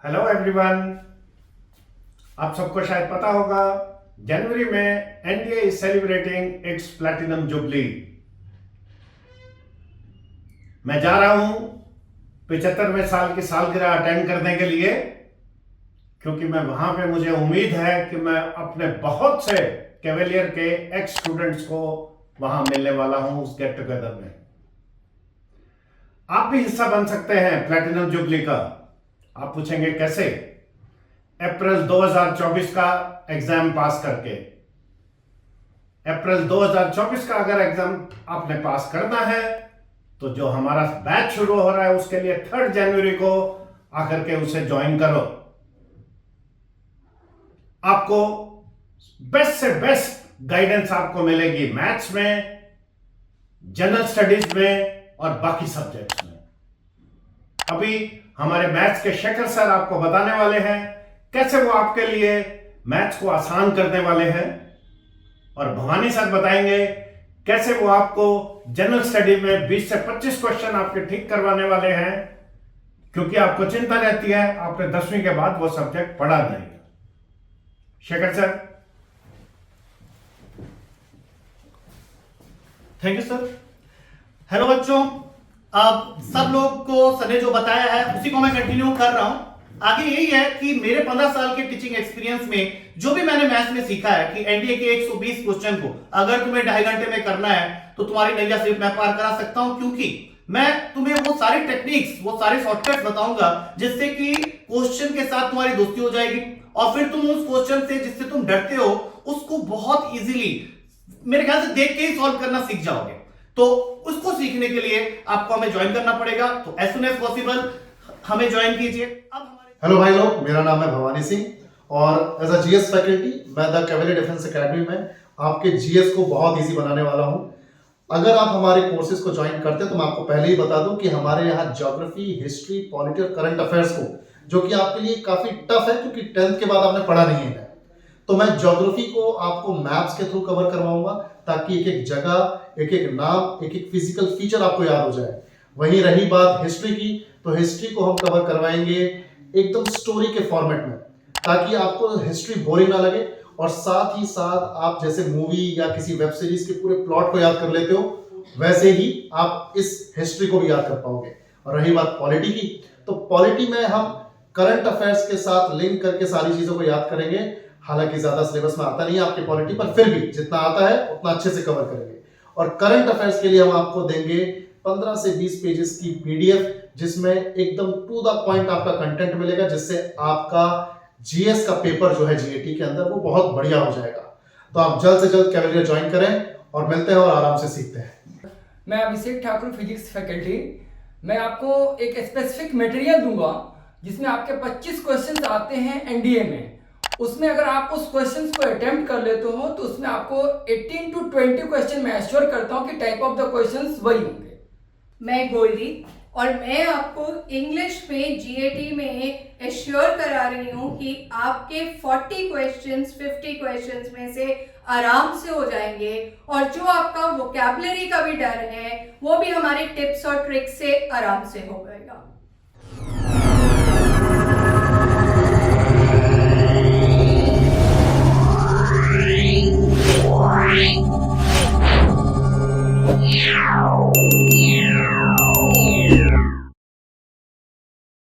Hello everyone. आप सबको शायद पता होगा, जनवरी में NDA is celebrating it's platinum jubilee. मैं जा रहा हूं 75वें साल की सालगिरह अटेंड करने के लिए, क्योंकि मैं वहां पे मुझे उम्मीद है कि मैं अपने बहुत से कैवेलियर के एक्स स्टूडेंट्स को वहां मिलने वाला हूं उस गेट टुगेदर में। आप भी हिस्सा बन सकते हैं प्लैटिनम जुबली का। आप पूछेंगे कैसे? अप्रैल 2024 का एग्जाम पास करके। अप्रैल 2024 का अगर एग्जाम आपने पास करना है तो जो हमारा बैच शुरू हो रहा है उसके लिए 3 जनवरी को आकर के उसे ज्वाइन करो। आपको बेस्ट से बेस्ट गाइडेंस आपको मिलेगी मैथ्स में, जनरल स्टडीज में और बाकी सब्जेक्ट्स में। अभी हमारे मैथ्स के शेखर सर आपको बताने वाले हैं कैसे वो आपके लिए मैथ्स को आसान करने वाले हैं, और भवानी सर बताएंगे कैसे वो आपको जनरल स्टडी में 20 से 25 क्वेश्चन आपके ठीक करवाने वाले हैं, क्योंकि आपको चिंता रहती है आपने 10वीं के बाद वो सब्जेक्ट पढ़ा नहीं है। Shekhar sir. Thank you sir. Hello बच्चों, अब सब लोग को सर ने जो बताया है उसी को मैं कंटिन्यू कर रहा हूं। आगे यही है कि मेरे 15 साल के टीचिंग एक्सपीरियंस में जो भी मैंने मैथ्स में सीखा है कि एनडीए के 120 क्वेश्चन को अगर तुम्हें 2.5 घंटे में करना है तो तुम्हारी नैया सिर्फ मैं पार करा सकता हूं, क्योंकि मैं तुम्हें वो सारी टेक्निक्स, वो सारे शॉर्टकट्स बताऊंगा जिससे कि क्वेश्चन के साथ तुम्हारी दोस्ती हो जाएगी, और फिर तुम उस क्वेश्चन से जिससे तुम डरते हो उसको बहुत इजीली, मेरे ख्याल से देख के ही सॉल्व करना सीख जाओगे। तो उसको सीखने के लिए आपको हमें ज्वाइन करना पड़ेगा, तो एज सुन एज पॉसिबल हमें ज्वाइन कीजिए। अब हमारे हेलो भाई लोग, मेरा नाम है भवानी सिंह और एज अ जीएस फैकल्टी मैं द कैवेलियर डिफेंस एकेडमी में आपके जीएस को बहुत इजी बनाने वाला हूं। अगर आप हमारे कोर्सेज को ज्वाइन करते हैं तो मैं आपको पहले ही बता दूं कि हमारे यहाँ ज्योग्राफी, हिस्ट्री, पॉलिटी और करंट अफेयर्स को, जो कि आपके लिए काफी टफ है क्योंकि 10th के बाद आपने पढ़ा नहीं है, तो मैं ज्योग्राफी को आपको मैप्स के थ्रू कवर करवाऊंगा ताकि एक एक जगह, एक एक नाम, एक एक फिजिकल फीचर आपको याद हो जाए। वहीं रही बात हिस्ट्री की, तो हिस्ट्री को हम कवर करवाएंगे एकदम स्टोरी के फॉर्मेट में, ताकि आपको हिस्ट्री बोरिंग ना लगे, और साथ ही साथ आप जैसे मूवी या किसी वेब सीरीज के पूरे प्लॉट को याद कर लेते हो वैसे ही आप इस हिस्ट्री को भी याद कर पाओगे। और रही बात पॉलिटी की, तो पॉलिटी में हम करंट अफेयर्स के साथ लिंक करके सारी चीजों को याद करेंगे। हालांकि ज्यादा सिलेबस में आता नहीं है आपकी पॉलिटी, पर फिर भी जितना आता है उतना अच्छे से कवर करेंगे। और करंट अफेयर्स के लिए हम आपको देंगे 15 से 20 पेजेस की पीडीएफ, जिसमें एकदम टू द पॉइंट आपका कंटेंट मिलेगा, जिससे आपका जीएस का पेपर जो है जीएटी के अंदर वो बहुत बढ़िया हो जाएगा। तो आप जल्द से जल्द कैवेलियर ज्वाइन करें और मिलते हैं और आराम से सीखते हैं। मैं अभिषेक ठाकुर, फिजिक्स फैकल्टी। मैं आपको एक स्पेसिफिक मटेरियल दूंगा जिसमें आपके 25 क्वेश्चंस आते हैं एनडीए में। उसमें अगर आप उस क्वेश्चंस को अटेम्प्ट कर लेते हो तो उसमें आपको 18 to 20 क्वेश्चन मैं एश्योर करता हूं कि टाइप ऑफ द क्वेश्चंस वही होंगे। मैं गोल्डी, और मैं आपको इंग्लिश में जीएटी में एश्योर करा रही हूँ कि आपके 40 क्वेश्चंस 50 क्वेश्चंस में से आराम से हो जाएंगे, और जो आपका वोकैबुलरी का भी डर है वो भी हमारे टिप्स और ट्रिक्स से आराम से हो गएगा। Wow.